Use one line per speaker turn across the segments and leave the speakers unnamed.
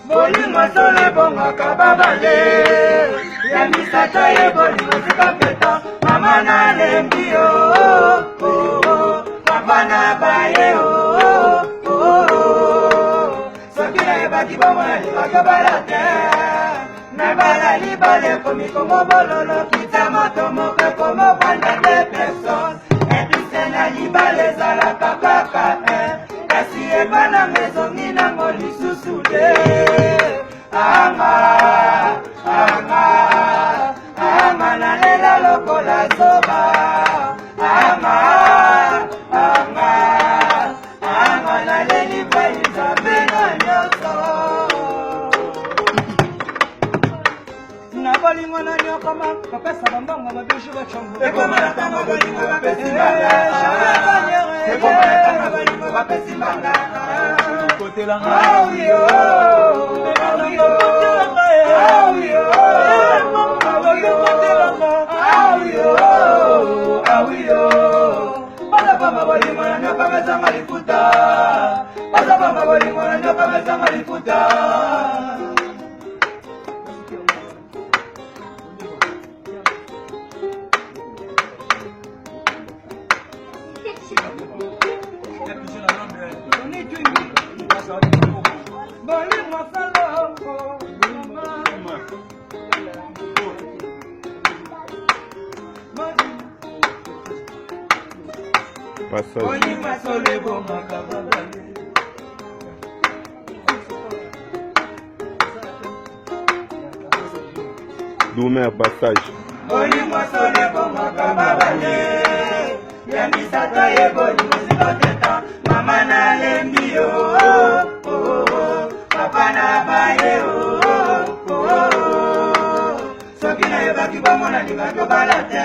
Bolingo sole bongo kababale ya misata ye bolingo sikapeta mama na lembi papa na baye sokina ye baki bomona libaka balate na bala libale komi komo bololo kita moto moke komo banda de personne epise na libale zalaka kaka kasi ebana mezongi nango lisusu de anga nalela lokola zoba anga naleli bainzambe na nyonso na bolingo na nyokoma kopesa bambongo babishi bachongo ekomanatanga bolingo bapesi mbanga ekomanatanga bolingo bapesi mbanga kotelanga Pasapamba bolingo na nyoka mezanga lifuta Pasapamba bolingo na nyoka mezanga lifuta
Doumer passage.
Bolingo sole bongo kababale ya misata ye bolingo sikoteta mama na lembi papa na baye sokina ye baki bomona libaka balate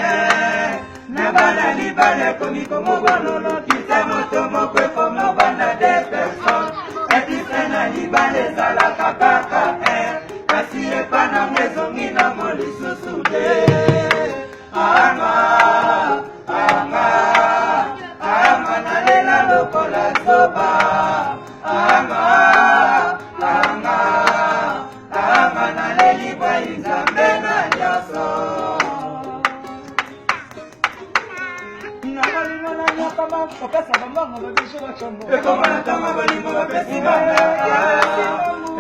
na bana libale komi komo bololo kita moto mokwe komo banda de personne epise na libale zalaka kaka kasi epana mezongi nango lisusu de anga nalela lokola zoba anga naleli bainzambe na nyonso kopesa bambongo babishi bachongo ekomanatanga bolingo bapesi bana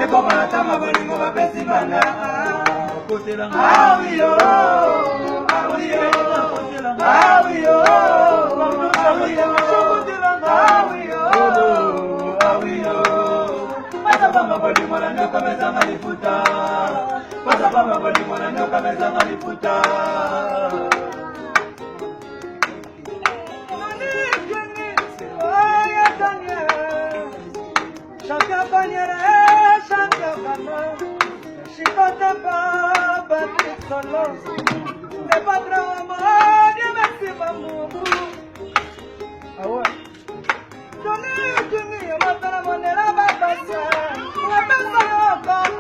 ekomanatanga bolingo bapesi bana kotelanga pasapamba bolingo na nyoka mezanga lifuta pasapamba bolingo na nyoka mezanga lifuta Champion Paniere, champion Gano, Chicote Papa, Solo, le patron amor, Dieu merci maman. Ah ouais. Tony, matana monera bakasa, la personne encore,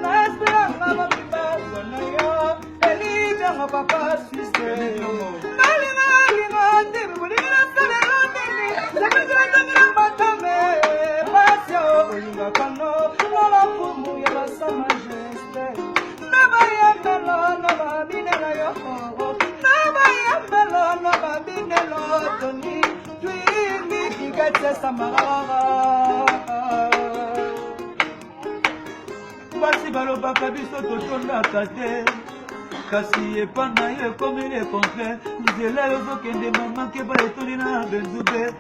na espérance maman qui passe, yo, Eli bien mon papa suisse. Nalina, tibulina sale londini, la personne qui la batame. Olinga lola fumu ya basa majesté Naba ya melo naba binela yoko Naba ya melo naba binelo Toni Tuimi kikete samara Basi balobaka biso totondaka te kasi epana ye ekomi le contraire nzela yozokende mama keba etoli na benzube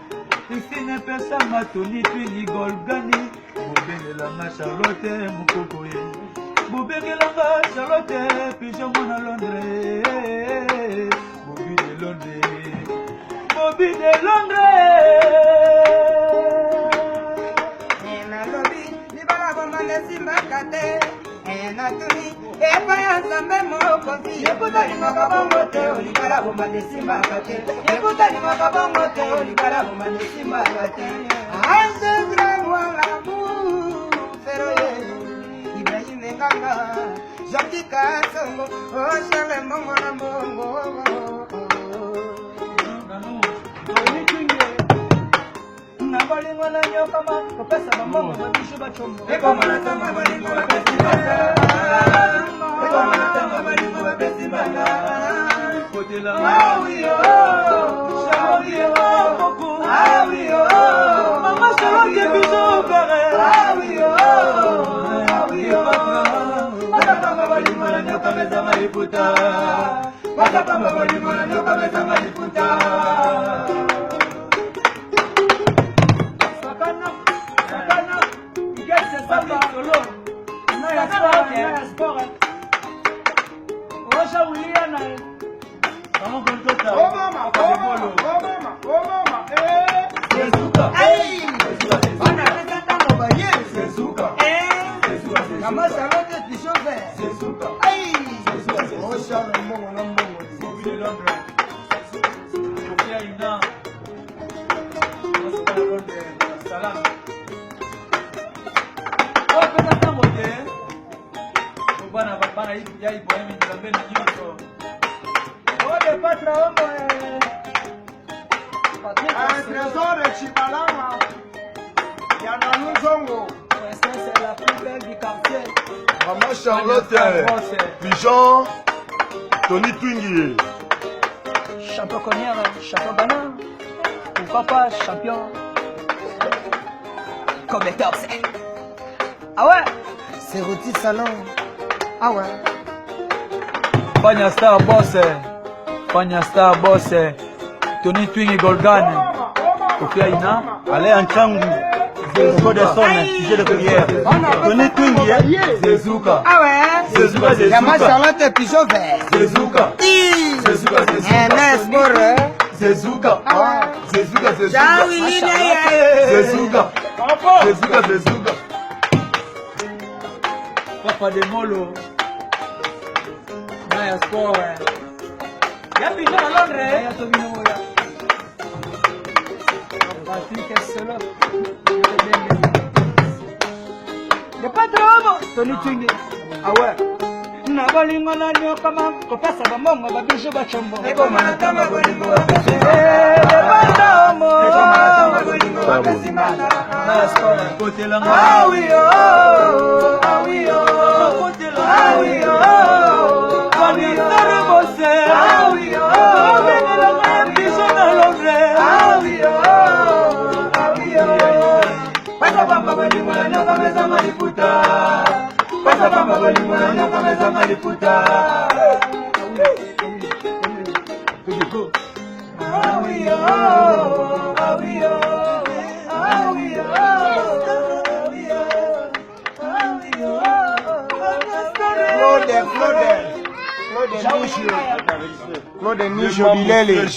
Christine pesa matoni twini golgani bobengelanga Charlotte mokoko ye bobengelanga Charlotte pigeon mona Londres bobi de Londres nalobi libala bomane simbaka te natuni epa ya nzambe mokozi ekutalingaka bongo te olikala bomane simbaka te ekutalingaka bongo te olikala bomane simbaka te Ibrahim Nganga, Jacques Kasongo, oh Charles Mongo na Mongo. Nabalingo na
yokama kopesa bambongo babishu bachombo
ekoma na tanga balingo bapesi banga ekoma na tanga balingo bapesi banga kotela awiyo shawiyo koko awiyo mama salote biso bere awiyo awiyo matapanga balingo na nyoka meza maliputa matapanga balingo na nyoka meza maliputa
Maman Charlotte, Pigeon, Tony Twingy.
Champion Connière, champion Banane. Pourquoi pas champion comme les tops. Ah ouais,
c'est Roti Salon. Ah ouais.
Panya Star Boss, Panya Star Boss, Tony Twingy Golgan, Kofia Ina,
Allez en Changu. Code sonne, sujet de prière. Tony Twingy,
Zezuka.
Ah ouais.
Zezuka, Zezuka.
Yama Charlotte Pigeon vert.
Zezuka. Zezuka, Zezuka.
Sport.
Zezuka.
Ah ouais.
Zezuka, Zezuka.
Zezuka.
Zezuka, Zezuka. Papa de Molo. Naya Sport. Yapi na Londres. Ya to bino ya.
Patrick Solo. De patromo. Tony Twingy. Ah ouais. Na balingo na nyokama kopesa bambongo babishu bachombo
Ekoma na tamba balingo bapesi
bambongo
ekoma na tamba balingo bapesi banga Naya Sport. Kotela awiyo awiyo kotela awiyo Vanitare bose awiyo Venela mbiso na Londres awiyo awiyo Pasa pamba balingo na nyoka meza maliputa Pasa pamba balingo na nyoka meza maliputa awiyo awiyo awiyo
Claude Nicho Bilele.